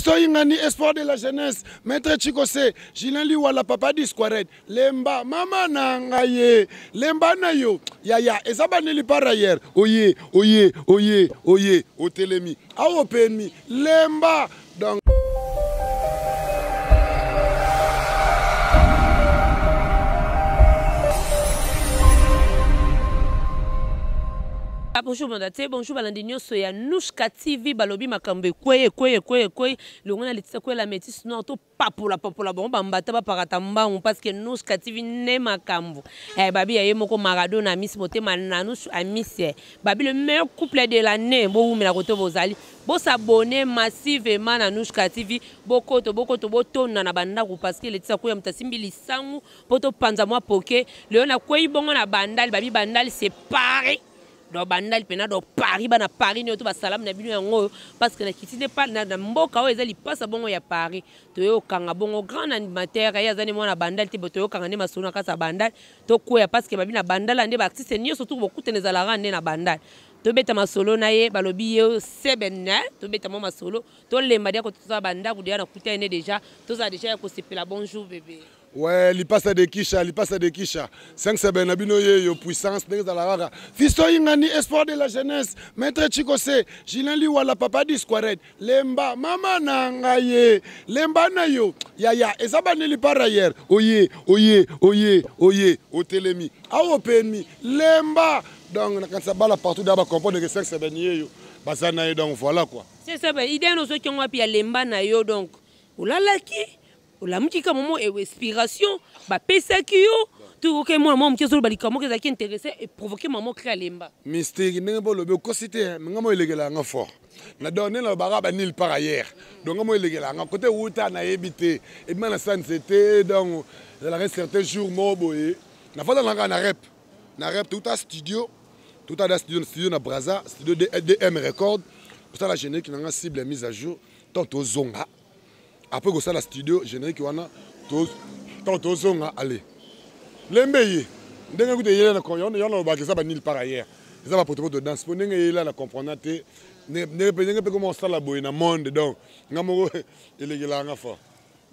Fisto Ingani, espoir de la jeunesse. Maître Chikose, Julien Liwala, papa d'Isquaret. Lemba, maman nangaye. Lemba na yo. Yaya, et ça va ne par ailleurs. Oye, oye, oye, oye. Otelemi. Awo penmi. Lemba. Donc. Bonjour mandate, bonjour balandinyo soya Nushka TV balobi makambe kweye longona letisa kwela métis non to papola bon bambata ba paratamba parce que Nushka TV ne makambo babi ya yemoko Maradona Miss Motema Nanush Amis babi le meilleur couple de l'année bo umela koto bozali bo s'abonner massivement na Nushka TV bokoto botona na banda ko parce que letisa kwya mtasimbili sangu poto panza mwa poke leona kwei bongo na bandal babi bandal c'est pareil. Do bandal pena do Paris bana Paris ne to ba salam na bino yango parce que na kitine pas na mboka o ezali pasa bongo ya Paris to yo kanga bongo grand animateur ya zani mona bandal te boto yo kanga ne masona ka sa bandal to ko ya parce que babi na bandal ande ba artiste nyo surtout beaucoup teneza la rande na bandal to beta masolo na ye balobi yo sebena to beta mo masolo to lemba dia ko to sa bandal ku dia na kuta ene déjà to za déjà ko sepela bonjour bébé. Ouais, il passe de Kisha. 5 semaines, Nabino yo puissance, Fisto Ingani, espoir de la jeunesse. Maître Chikose, Julien Liwala, papa d'Isquaret. Lemba, maman nangaye. Lemba na yo. Yaya, et ça va ne par ailleurs. Oye, oye, oye, oye. Otelemi. Awo penmi. Lemba. Donc, quand ça bala partout, d'abord, comprendre que 5 semaines, yo. Basana yo, donc voilà quoi. C'est ça, idée nous qui ont appuyé lemba na yo, donc. Oulala qui? La musique à moment et respiration ba pesa kiyo tout que moi mon kiyo bali kamo que qui intéressé et provoquer maman créer lemba mystique n'importe le ko cité ngamo ilegela nga fort na donner la baraba nil par ailleurs donc ngamo ilegela nga côté wuta na yebité et bien la scène c'était donc la reste certains jours mo boye na fa dans na rep tout à studio na Braza studio DM record pour ça la générique na cible mise à jour tant zonga. Après que ça la studio générique wana to zonga allez lembeye ndenge ku de yela na koyo yona ba ke ça ba nil par ailleurs ça va protocole de danse pour ndenge yela na comprendre te ne pe comment ça la boy na monde donc ngamo elegela nga fort.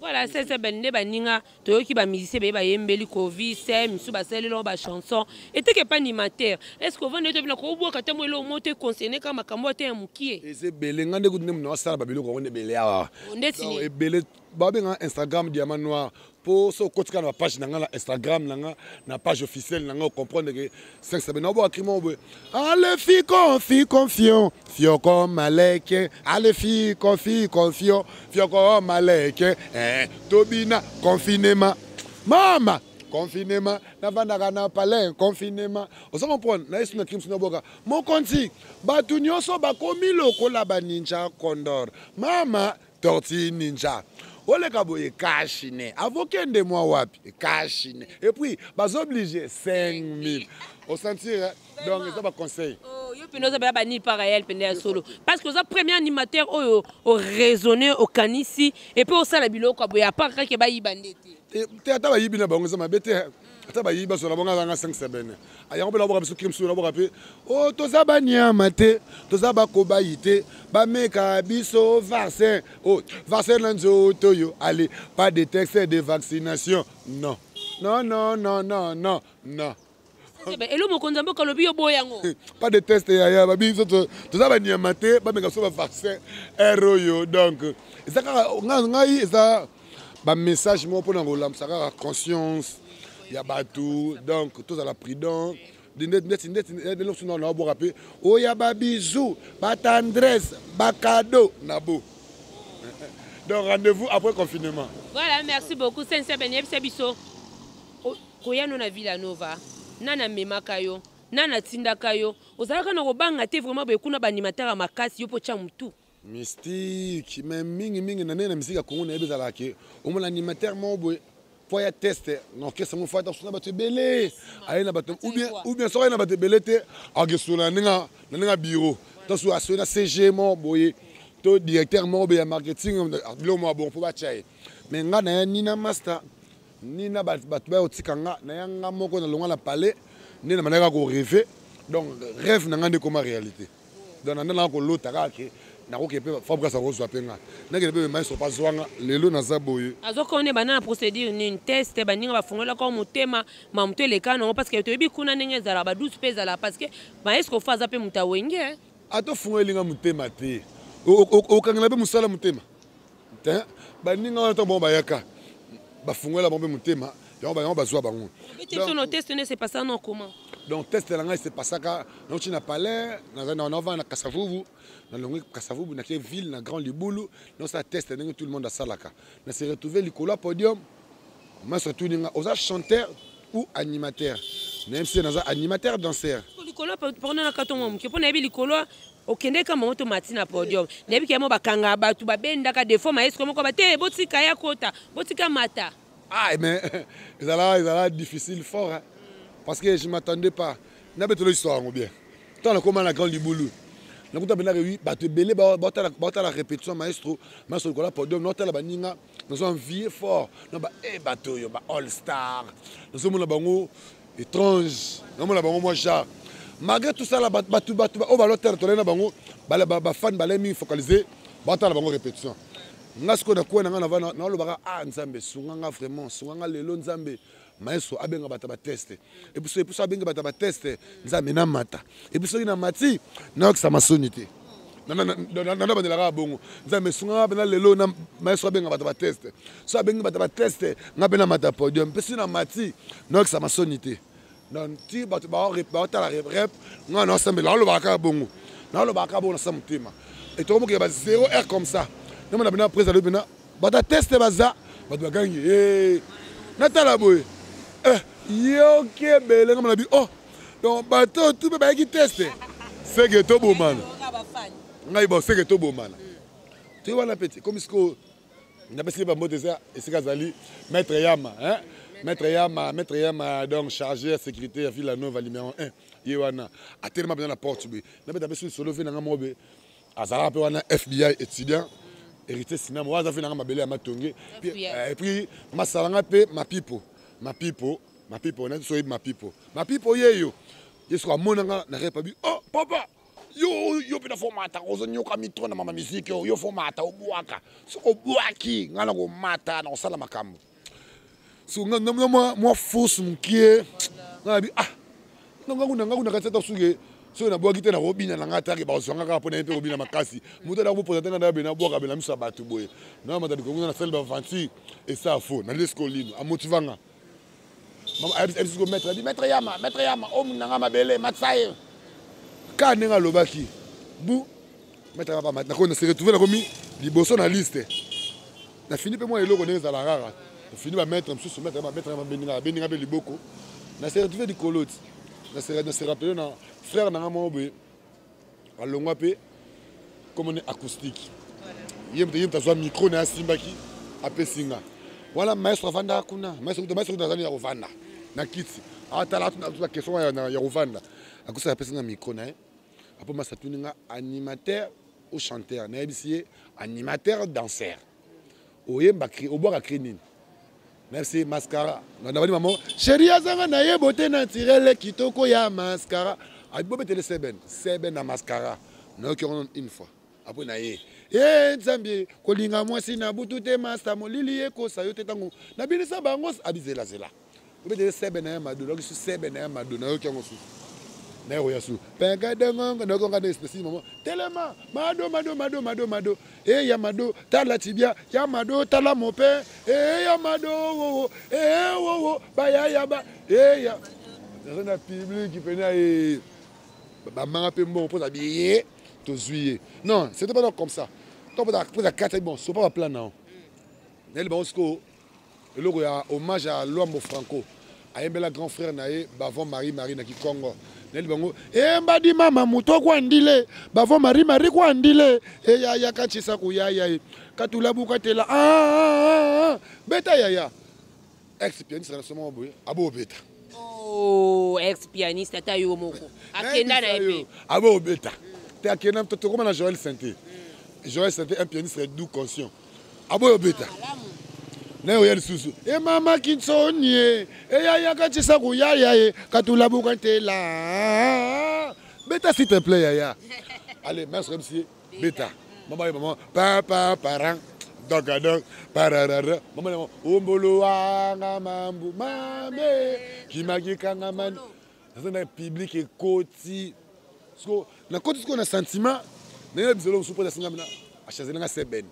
Voilà, c'est bende baninga toyoki ba musicien ba yembeli covid c'est misu ba selelo ba chanson et te que pas animateur est-ce que vous n'êtes pas ko boka temo elo moto concerné kama kambo te mukie et c'est belé ngande ku nem no sala ba belo ko ne belé awa ndetini et belé ba benga Instagram diamant noir pour so kotika na page nanga na Instagram nanga na page officielle nanga comprendre que 5 semaines no bo akrimo bo allez fi confiant fio comme malek allez fi confiant fio comme malek tobina confinement mama confinement na vandaka na palais confinement osa comprendre na yesu na krims na boka mon konti batu nyonso bakomi lokola ba ninja condor mama tortue ninja ole kaboye kashine avokende moi wapi kashine et puis bas obligé 5000 au sentir donc ça va conseil yo pinoza ba ni par réel pende solo parce que ça premier animateur au raisonner au kanisi et puis au sala biloko aboya pas que ba yibandete te ata ba yibina bango za mabete ata ba yiba so la bonga nga 5 semaines ayango be la boka biso crime so la boka pe o toza ba nyama te toza ba kobayite ba meka biso vaccin oh vaccin nanzo toyo allez pas de texte de vaccination non Elo mokonza mboka lobi yo boyango pas de test ya babi toza ba nyama te ba meka so ba vaccin eroyo donc ezaka ngai eza ba message mo pona ngolam saka conscience ya batu donc tous à la prudence de l'option na bo rapper o ya ba bisou ba tendresse ba cadeau nabo donc rendez-vous après confinement. Voilà, merci beaucoup sense benye biso koyano na Villa Nova nana memaka yo nana tindaka yo ozalaka na kobanga te vraiment ba kuna ba animateur makasi yo po cha mutu mystique mais mingi na nena musique ya Congo na ebezala ke o mon animateur mo boy pour ya tester non que ça me fait dans ba te belé ay na ba ou bien so na ba te belé te agesuna ninga bureau to so asona CG mo boy to directeur mo be marketing lo mo bon pour ba chai mais nga na nina master nina ba ba otikanga na yanga moko na longa na palais nina manaka ko rêver donc rêve na ngande comme réalité donc na ko lota ka ke nakoki pe Fabrice akozwa pe nga nakende pe maestro pa zwanga lelo naza boye azokone bana na procédure nini test baninga bafungola ko motema ma moto eleka nango parce que toyebi kuna ndenge ezala badusu mpe ezala parce que maestro fa aza mpe moto awenge atofungolinga motema te okangela mpe mosala motema baninga wana to bango bayaka bafungola bango mpe motema yango bazwa bango no test ne c'est pas ça non comment donc test na ngai c'est pas ça ka nauti na palais na na Kasavubu na longue Kasavubu na quelle ville na Grand Libulu non ça test ndenge tout le monde a salaka na se retrouver likolo podium moi surtout ninga oza chanteur ou animateur même si naza animateur danseur likolo pona na katongo mke pona yebi likolo okende kama moto matina podium nebi kemo bakanga batu babendaka des fois maestro moko bate botika ya kota botika mata ah mais ils allaient difficile fort hein? Parce que je ne m'attendais pas. Je n'avais pas l'histoire bien. Tant que comment la grande Liboulou. Nous avons eu la répétition maestro de la podium. Nous avons envié fort. Nous avons bateau, All Star. Nous avons étrange. Nous avons moi genre. Malgré tout ça, bateau, au baloteur, les fans sont focalisés. Nous avons répétition. Nous avons vraiment maestro abenga bata ba test et puis ça abenga bata ba test nzambe na mata et puis na mati na oksa masonité na ba de la bongo nzambe sunga bena lelo na maestro abenga bata ba test so abenga bata ba test ngabe na mata podium puis na mati na oksa masonité non ti bata ba ta la rep nga na ensemble la lo ba ka bongo na lo ba ka bongo na samtima et to mo ke ba 0 heure comme ça na mona bena président bena bata test baza bata ba gagner na tala boy yo ke bele ngam na bi oh donc bateau tout be ba ki tester c'est que to bomana ngai bo c'est que to bomana tu vois la petit comme ce que na pesi ba modeza et c'est kazali maître Yama hein maître Yama donc chargé de sécurité à Villa Nova numéro 1 yewana a tellement bien la porte bi na be tabesu solo fi na ngamobe azara pe wana FBI étudiant hérité cinéma waza fi na ngama matonge et puis masalanga pe ma pipo on a dit ma pipo yeyo yeso amonanga na repabi oh papa yo pina formata ozo nyoka mitro na mama musique yo formata obuaka so obuaki ngana ko mata na osala makambo so moi force mkie na bi ngakuna katseta suge so na boaki te na robina na ngata ke ba zonga ka pona pe robina makasi muto da bopoza tena na bena boaka bena misa batu boye na mata ko na selba vanti et ça faux na lescolino a motivanga maître Yama homme nanga mabele matsaye ka nenga lobaki bu maître Yama na ko na se retrouver na komi liboso na liste na fini pe moi eloko nenga za la rara fini ba maître msusu maître Yama beninga be liboko na se retrouver di koloti na se rappeler na frère nanga mobe alongwa pe comme on est acoustique yemta zo micro na simbaki apesinga voilà maestro vanda kuna maestro ndazani ya rovanda na kiti atala tuna question ya rovanda akusa pesa na micro na apo masatuninga animateur ou chanteur na ebisier animateur danseur oyemba cri oboka cri nini merci mascara na bani maman chérie azanga na yebote na tirele kitoko ya mascara abobetele seben na mascara na okyo une fois après na ye nzambe kolinga mwasi na butu te master molili ekosa yo te tango na binisa bango abizela zela obetele sebe na ya mado donc sebe na ya mado na yo kyango su na yo yasu pega dengonga na konga na espèce maman telema mado ya mado tala tibia ya mado tala mope ya mado wo ba ya ba ya na public qui pena ba manga pe mbo pour habiller to juillet non c'était pas comme ça pour la carte bon c'est pas plan non nel bonsko eloko ya hommage à Luambo Franco ayembela grand frère nae bavon Marie na Kikongo nel bongo mbadi mama muto kwa ndile bavon Marie kwa ndile ya kachisa ku ya katula bukatela beta ya ex pianiste na somo boye abo beta oh ex pianiste ta yo moko akenda na epe abo beta te akenda to comme na Joël Santé un pianiste doux conscient abo beta na yo susu mama kinsonie ya kachisa ku ya katula bukatela beta s'il te plaît ya allez merci monsieur beta maman papa parang donc pararara maman ombolo anga mambu mame kimagikanga man na public ekoti so na koti ko na sentiment na bizolo so pour singa mina achaze nga seben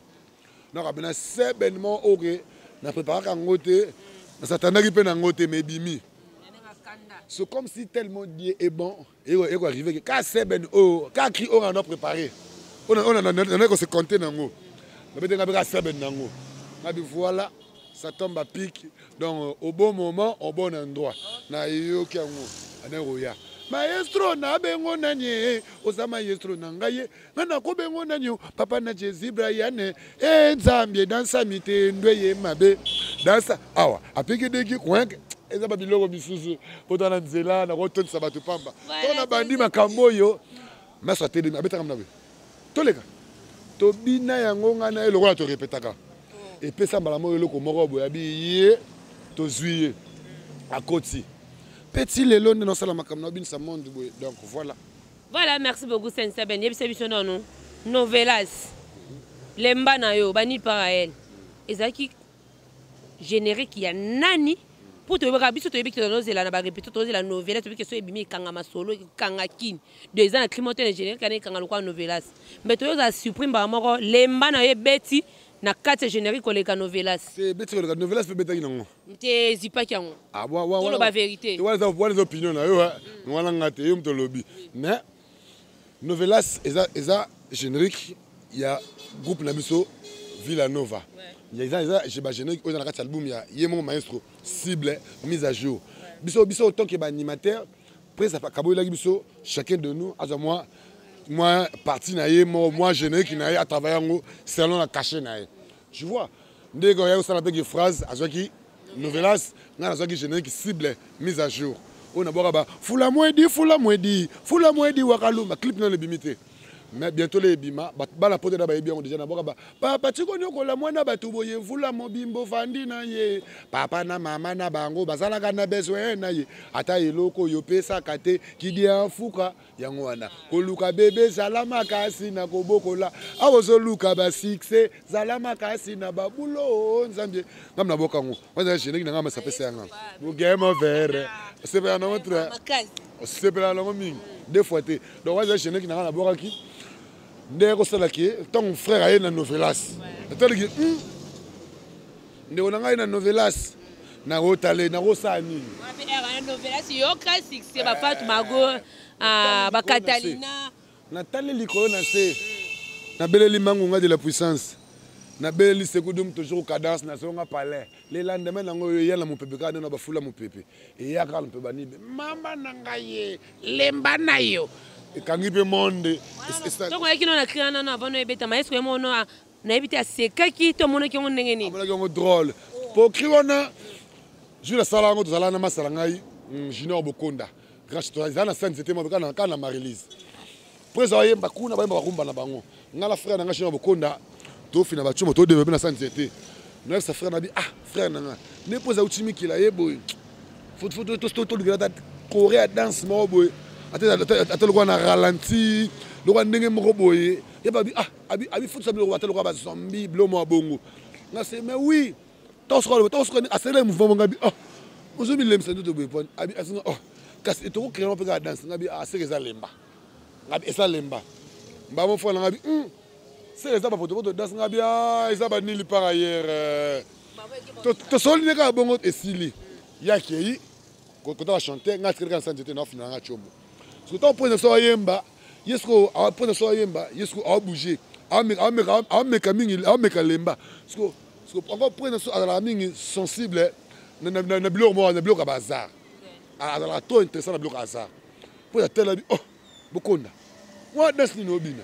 na kabina seben mo oke na préparer ngote na satanaki pe na ngote mebimi so comme si tellement Dieu est bon et quoi arriver que quand seben o quand cri on a préparé on a qu'on se compter nango na bete nga seben nango na bi voilà ça tombe à pic donc au bon moment au bon endroit na yo kiango ana roya maestro na bengo nanye oza maestro na ngaye ngana ko bengo nanyo papa na Jésus Brian nzambie dansa mite ndweye mabe dansa awa apiki deki kwenke eza babiloko bisusu poto na nzela na roton sabatu pamba to na bandi makambo yo masa tele abetaka mnabe toleka to bina yango ngana eloko to répétaka et pesa mbala mo eloko moko boya bi ye to zuiye akoti. Petit lelo ne sala makamna bin sa monde donc voilà. Voilà, merci beaucoup Sensa Ben. Yebisa biso non novelas. Lemba na yo bani para elle. Ezaki générique ya nani pour te baka biso to yebiki to zela na ba répéter to zela novelas to biki so ebimi kanga masolo kanga kin. Deux ans climaté générique kana kanga lokwa novelas. Mais to yo za supprime ba moko lemba na yo beti na kati générique koleka novelas. C'est beti koleka novelas pe betaki nango. Te zipa kyango. Ah wa la vérité. Voilà les opinions na yo ngwana ngate yo mto lobby. Mais novelas eza générique il y a groupe na biso Villanova. Il y a j'ai ba générique dans la kati album ya Yemo maestro cible mise à jour. Biso autant que ba animateur presque ça kabo ilaki biso chacun de nous à moi parti na ye moi générique na ye à travailler ngo selon la cachet na ye. Tu vois ndego ya usala peki phrase azwaki novelas na azwaki générique cible mise à jour. On a boka fula mwedi wakaluma clip na le bimité. Mais bientôt les bima bala pote na ba yebi on déjà na boka papa tiko nyoko la mwana batu boye vula mobimbo fandi na ye papa na mama na bango bazala kana besoin na ye ata eloko yo pesa kate kidi afuka yango wana koluka bebe salama kasi na kobokola awozo luka ba succès salama kasi na babulo nzambie ngam na boka ngo waza cheneki na ngama sapesa yanga bu game over c'est pas na montre c'est pas na mingi deux fois té donc waza cheneki na ngama boka ki ndeko salaki ton frère aye na novelas ataliki ndeko na ngai na novelas na otale na osani na novelas yo ka succès ba Fatou Mago ba Catalina na tale likolo na se na beleli mangunga de la puissance na beleli sekudum toujours cadence na songa palais le lendemain nango yo yala mopepe ka na ba fula mopepe e ya ka mpe bani mama na ngai lemba na yo kangi pe monde donc on est qui non a créé non avant no ebeta mais est-ce que mon na ebita sekaki to mon ki mon ndenge ni mona ki drôle pour kriona jula sala ngo tozala na masala ngai Junior Bokonda grâce to zana scène c'était moi kana Marie-Lise président yemba kuna ba rumba na bango ngala frère na Junior Bokonda to fina ba chumo to développer na scène c'était notre frère na bi frère na ne posa utimi kila yebo faut to grata Corée danse mo boy ate lokwa na ralenti lokwa ndenge moko boye yeba abi futu sabi lokwa ate lokwa ba zombie blomo abongo nga se mais oui to soko asele mouvement ngabi ozomi lemsa ndo to bepon abi asinga kasi to ko créer un peu de danse ngabi aseke za lemba ngabi esa lemba mba mo fola ngabi c'est ça ba photo de danse ngabi esa ba nili par ailleurs to soli neka bongo esili yakei ko ta chanter nga tsika santé na fina nga chombo. Parce que tant pour ne soit yemba, yesko pour ne soit yemba, yesko a bougé, a meka lemba. Parce que encore pour ne soit la mingi sensible, na bloc moi na bloc à bazar. À la trop intéressant na bloc à bazar. Pour la telle Bokonda. Moi dans ce nobina.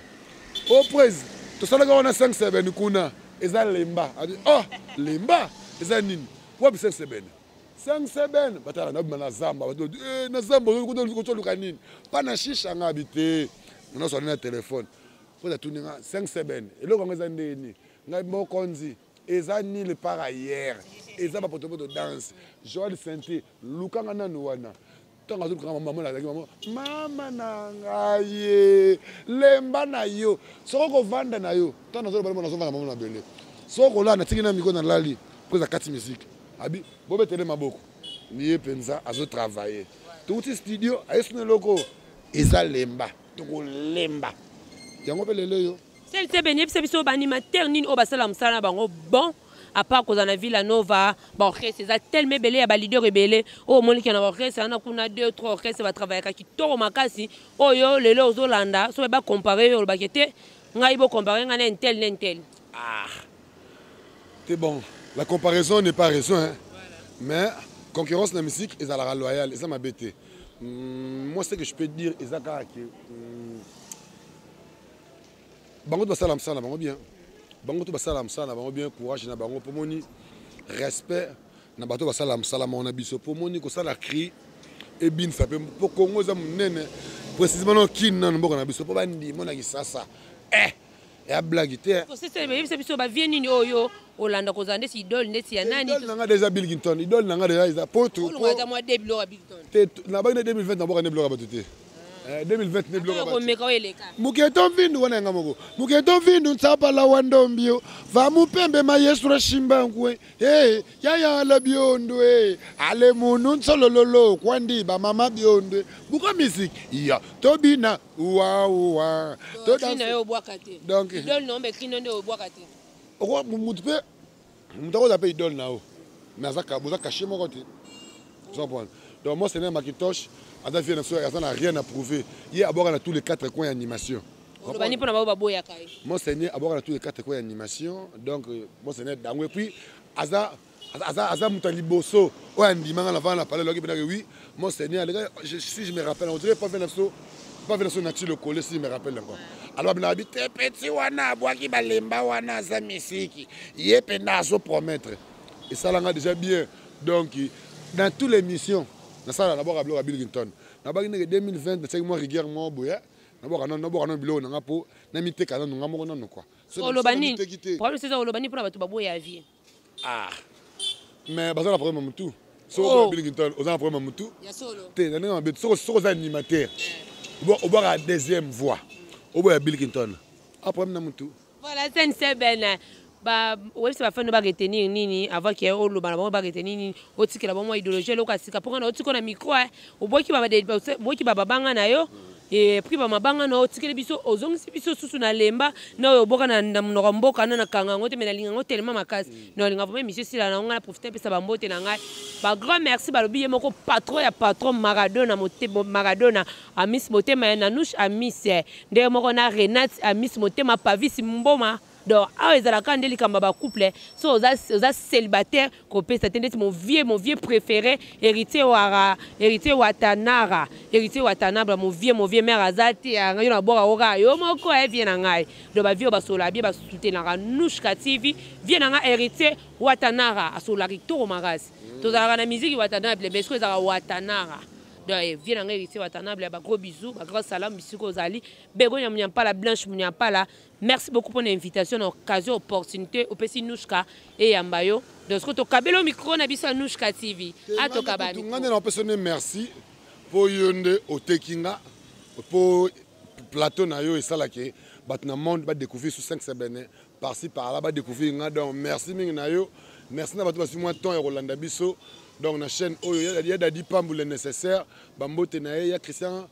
Au presse, to sala ga wana 5-7 kuna eza lemba. Lemba eza nini? Wa bi 5-7. 5-7 batala na bana zamba na zamba ko luka nini pa na shisha ngabite na so na téléphone ko da tuninga 5-7 eloko ngeza ndeni ngai mokonzi eza ni le par ailleurs eza ba poto danse Joël Santé luka ngana no wana tant que maman na ye lemba na yo soko vanda na yo tant que maman na bele soko la na tikina miko na lali pour la carte musique abi bobe tele maboko ni penza azo travailler tout studio aisne loko eza lemba to lemba yango pelele yo celle te benye biso animateur nini o basala msala bango bon à part qu'on a Villa Nova, bon, c'est tellement belé à Balido rebelle. Oh, mon qui en a orchestre, on a qu'on 2 3 orchestres va travailler avec qui toro makasi. Oh yo, les aux Hollanda, so va comparer au baguette. Ngai bo comparer un tel. Ah. C'est bon. La comparaison n'est pas raison hein. Voilà. Mais concurrence dans la musique est à la loyale, et ça m'a bêté. Moi ce que je peux dire est que bango doit salam ça bango bien. Bango to basala msala bango bien courage na bango pour moni respect na bato basala msala mon abiso pour moni ko sala cri et bin ça peut pour Congo za munene précisément no kin na mboko na biso pour bandi mona kisasa ya blague te c'est biso ba vie nini oyo Hollanda ko zande si idole ndesi ya nani idole nanga déjà Bill Clinton idole nanga déjà isa poto ko ngata mo début lo Bill Clinton te na ba 2020 na boka ne bloga batute 2020 ne bloga ba muketo vindu wana ngamoko muketo vindu ntsapala wandombio va mupembe mayesura shimbangwe ya la biondo ale munu nsolololo kwandi ba mama biondo buka musique ya tobina wa to dina yo bwakate donc idole nombe kino ndo bwakate oko mutpe mutako za pe idole nao mais azaka boza caché moko te sans point donc moi c'est un Macintosh ça n'a rien à prouver. Il y a à tous les 4 coins d'animation. Monseigneur à tous les 4 coins d'animation. Donc, Monseigneur Dangwe. Puis, Aza Moutaliboso, ou Andimang, avant la parole, oui, Monseigneur, si je me rappelle, on dirait pas Vénasso nature le collé, si je me rappelle encore. Alors, on a dit, petit wana, boaki balemba wana, za misiki, yepena so promettre. Et ça, là, déjà bien. Donc, dans toutes les missions, ça d'abord à Bill Clinton. D'abord en 2020, c'est moi rigueur moi boya. D'abord on bilo na ngapo na mité kana nga mo non quoi. Olobani. Problème c'est ça Olobani pour bato baboya vie. Ah. Mais bazala problème mutu. So Bill Clinton, on a problème mutu. Ya solo. Té na nga bet so animateur. Au boire à deuxième voix. Au boire Bill Clinton. A problème na mutu. Voilà, c'est ben. Ba ouais c'est pas fait de baguette nini avant qu'il y ait au loba ba baguette nini otiki la bon idéologie loka sika pour na otiko na micro o boki ba de boki ba banga na yo et puis ba mabanga na otiki le biso ozongi biso susu na lemba na o boka na mnoko mboka na kanga ngote mena linga ngote tellement makasi no linga vraiment monsieur sila na nga profiter pesa ba mbote na ngai ba grand merci ba lobi moko patron Maradona Maradona a Miss Motema na Nush a Miss nde moko na Renate a Miss Motema Pavis Mboma. Donc, ils ont quand ils ont couple, so aux célibataires, c'est mon vieux préféré, héritier Watanara, mon vieux mère Azati, il y a un bon yo moko vient ngai. Donc ba vieux basola bien ba soutenir Nushka TV, vient nga héritier Watanara, asola rito magas. To za na musique Watanara, mais ce que Watanara. Donc, viens nga héritier Watanara, ba gros bisous, ba gros salam bisous ozali. Bego nyam pas la blanche nyam pas la. Merci beaucoup pour l'invitation, l'occasion, l'opportunité, au Pessi Nushka et Yambayo. De ce que tu as le micro, na bisa Nushka TV. À ton cabane. Merci pour Yonde au Tekinga, pour plateau Nayo et ça là qui le monde va découvrir sur 5 semaines par-ci par-là, va découvrir. Donc merci Nayo, merci na batu moi temps et Rolanda Bisso. Donc la chaîne il y a des pambou le nécessaire, Bambo Tenaye, il y a Christian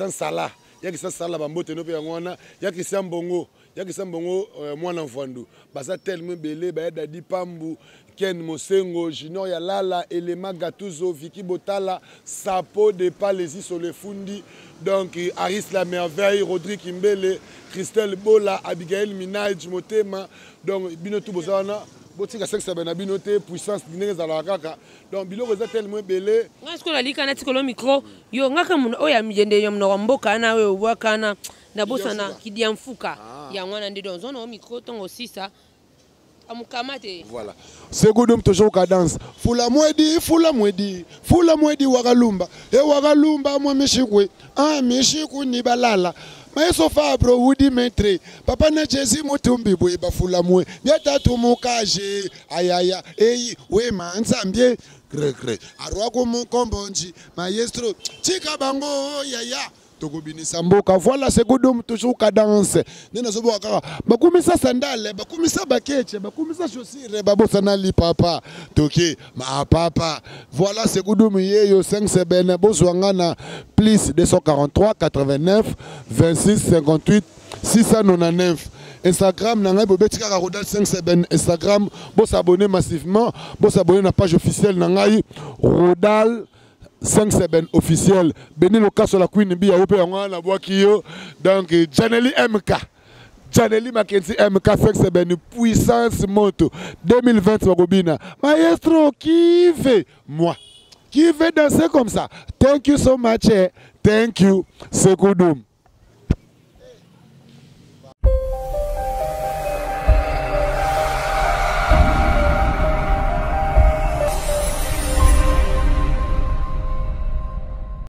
Salah. Il y a Christian Salah Bambo Tenope Yangwana, il y a Christian Bongo. Il y a Christian Bongo, moi l'enfant. Basa tellement belé, il y a Dadi Pambu, Ken Mosengo, Junior Yalala, Elema Gattuso, Vicky Botala, Sapo de Palesi sur le Fundi. Donc Aris la Merveille, Rodrigue Kimbele, Christelle Bola, Abigail Minaj, Motema. Donc Binotou Bozana. Botika 5 semaines binoté puissance dinenge za la kaka donc bilo reza tellement belé est-ce que la lika na tikolo micro yo ngaka mun oya mijende yo mnoko mboka na we obwakana na bosana kidia mfuka ya ngwana ndi don zone au micro tongo sisa amukamate voilà segudum toujours cadence fula mwedi wakalumba e wakalumba mwa mishikwe mishiku ni balala Maestro Fabro Woody Maître papa na Jésus mutumbi boye bafula mwe biata tumukaje ayaya eyi we manzambie gre arwa ko mukombonji maestro chika bango yaya tokobinisa mboka voilà c'est Kudum toujours cadence nina zobo kaka bakumisa sandale bakumisa bakeche bakumisa chaussure babosana li papa toke ma papa voilà c'est Kudum yeyo 5 semaines bozwangana plus 243 89 26 58 699 Instagram nanga bobetika ka rodal 5 semaines Instagram bo s'abonner massivement bo s'abonner na page officielle nanga rodal 5 semaines officiel Béni le cas sur la Queen Bia la voix qui donc Janely MK Janely Mackenzie MK 5 semaines puissance moto 2020 Wagobina maestro qui fait moi qui veut danser comme ça thank you so much thank you c'est Kudum.